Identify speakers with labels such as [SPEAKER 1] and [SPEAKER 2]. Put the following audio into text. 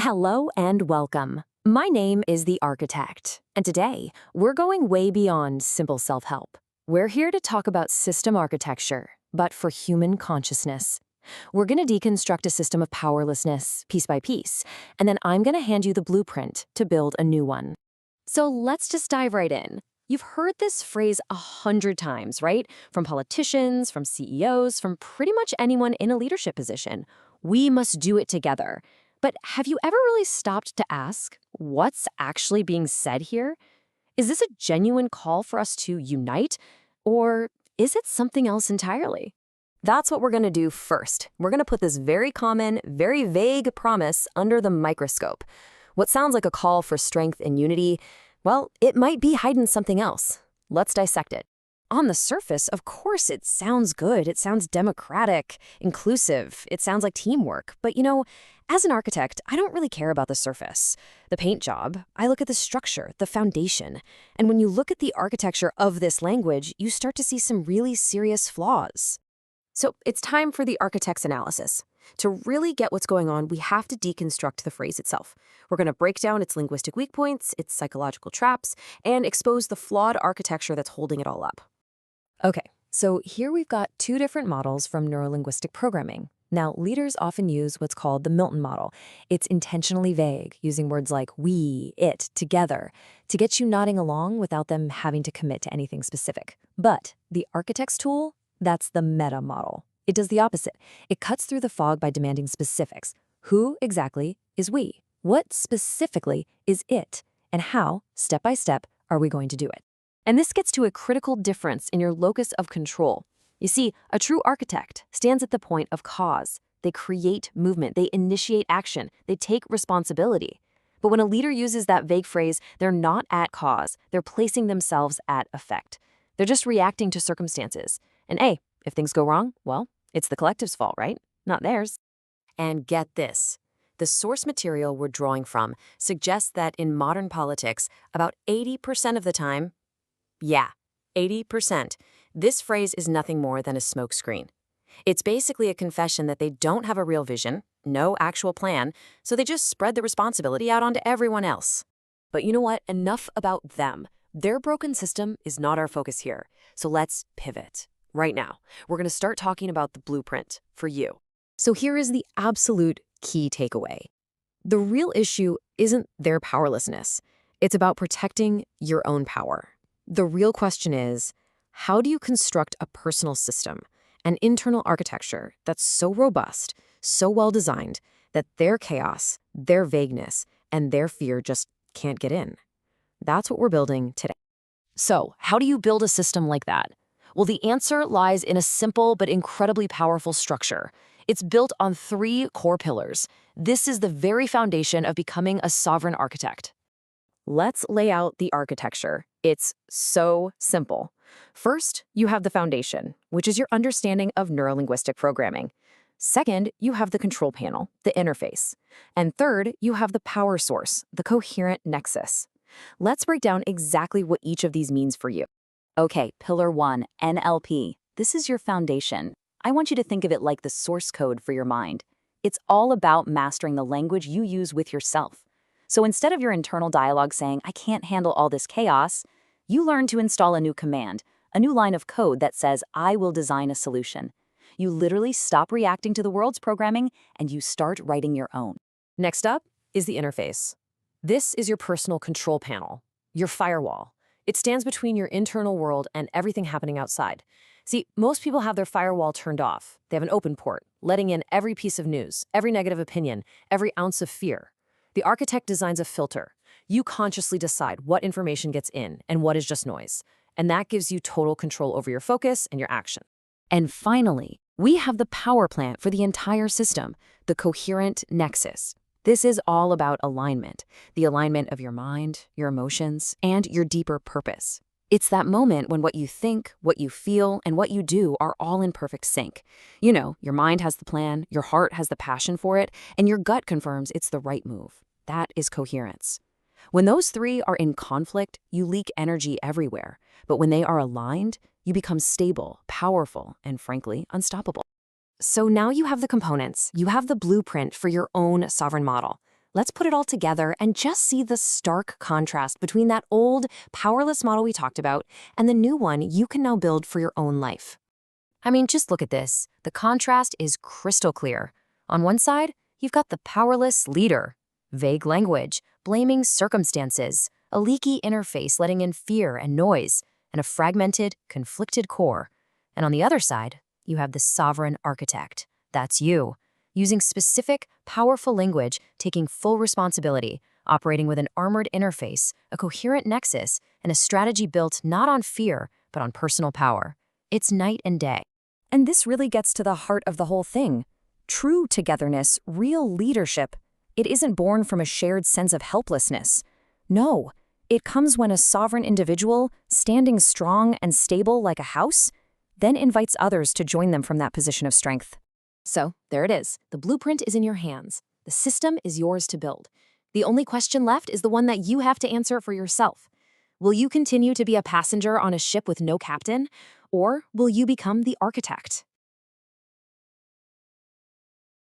[SPEAKER 1] Hello and welcome. My name is the Architect, and today we're going way beyond simple self-help. We're here to talk about system architecture, but for human consciousness. We're going to deconstruct a system of powerlessness piece by piece, and then I'm going to hand you the blueprint to build a new one. So let's just dive right in. You've heard this phrase 100 times, right? From politicians, from CEOs, from pretty much anyone in a leadership position. We must do it together. But have you ever really stopped to ask, what's actually being said here? Is this a genuine call for us to unite? Or is it something else entirely? That's what we're going to do first. We're going to put this very common, very vague promise under the microscope. What sounds like a call for strength and unity, well, it might be hiding something else. Let's dissect it. On the surface, of course, it sounds good. It sounds democratic, inclusive. It sounds like teamwork. But as an architect, I don't really care about the surface. The paint job, I look at the structure, the foundation. And when you look at the architecture of this language, you start to see some really serious flaws. So it's time for the architect's analysis. To really get what's going on, we have to deconstruct the phrase itself. We're going to break down its linguistic weak points, its psychological traps, and expose the flawed architecture that's holding it all up. Okay, so here we've got two different models from neuro-linguistic programming. Now, leaders often use what's called the Milton model. It's intentionally vague, using words like we, it, together, to get you nodding along without them having to commit to anything specific. But the architect's tool, that's the meta model. It does the opposite. It cuts through the fog by demanding specifics. Who exactly is we? What specifically is it? And how, step by step, are we going to do it? And this gets to a critical difference in your locus of control. You see, a true architect stands at the point of cause. They create movement, they initiate action, they take responsibility. But when a leader uses that vague phrase, they're not at cause, they're placing themselves at effect. They're just reacting to circumstances. And hey, if things go wrong, well, it's the collective's fault, right? Not theirs. And get this. The source material we're drawing from suggests that in modern politics, about 80% of the time, 80%. This phrase is nothing more than a smokescreen. It's basically a confession that they don't have a real vision, no actual plan, so they just spread the responsibility out onto everyone else. But you know what? Enough about them. Their broken system is not our focus here. So let's pivot. Right now, we're going to start talking about the blueprint for you. So here is the absolute key takeaway. The real issue isn't their powerlessness. It's about protecting your own power. The real question is, how do you construct a personal system, an internal architecture that's so robust, so well-designed, that their chaos, their vagueness, and their fear just can't get in? That's what we're building today. So, how do you build a system like that? Well, the answer lies in a simple but incredibly powerful structure. It's built on 3 core pillars. This is the very foundation of becoming a sovereign architect. Let's lay out the architecture. It's so simple. First, you have the foundation, which is your understanding of neuro-linguistic programming. Second, you have the control panel, the interface. And third, you have the power source, the coherent nexus. Let's break down exactly what each of these means for you. Okay, Pillar 1, NLP. This is your foundation. I want you to think of it like the source code for your mind. It's all about mastering the language you use with yourself. So instead of your internal dialogue saying, I can't handle all this chaos, you learn to install a new command, a new line of code that says, I will design a solution. You literally stop reacting to the world's programming and you start writing your own. Next up is the interface. This is your personal control panel, your firewall. It stands between your internal world and everything happening outside. See, most people have their firewall turned off. They have an open port, letting in every piece of news, every negative opinion, every ounce of fear. The architect designs a filter. You consciously decide what information gets in and what is just noise. And that gives you total control over your focus and your action. And finally, we have the power plant for the entire system, the coherent nexus. This is all about alignment, the alignment of your mind, your emotions, and your deeper purpose. It's that moment when what you think, what you feel, and what you do are all in perfect sync. You know, your mind has the plan, your heart has the passion for it, and your gut confirms it's the right move. That is coherence. When those 3 are in conflict, you leak energy everywhere. But when they are aligned, you become stable, powerful, and frankly, unstoppable. So now you have the components. You have the blueprint for your own sovereign model. Let's put it all together and just see the stark contrast between that old, powerless model we talked about and the new one you can now build for your own life. I mean, just look at this. The contrast is crystal clear. On one side, you've got the powerless leader, vague language, blaming circumstances, a leaky interface letting in fear and noise, and a fragmented, conflicted core. And on the other side, you have the sovereign architect. That's you, using specific, powerful language, taking full responsibility, operating with an armored interface, a coherent nexus, and a strategy built not on fear, but on personal power. It's night and day. And this really gets to the heart of the whole thing. True togetherness, real leadership, it isn't born from a shared sense of helplessness. No, it comes when a sovereign individual, standing strong and stable like a house, then invites others to join them from that position of strength. So, there it is. The blueprint is in your hands. The system is yours to build. The only question left is the one that you have to answer for yourself. Will you continue to be a passenger on a ship with no captain, or will you become the architect?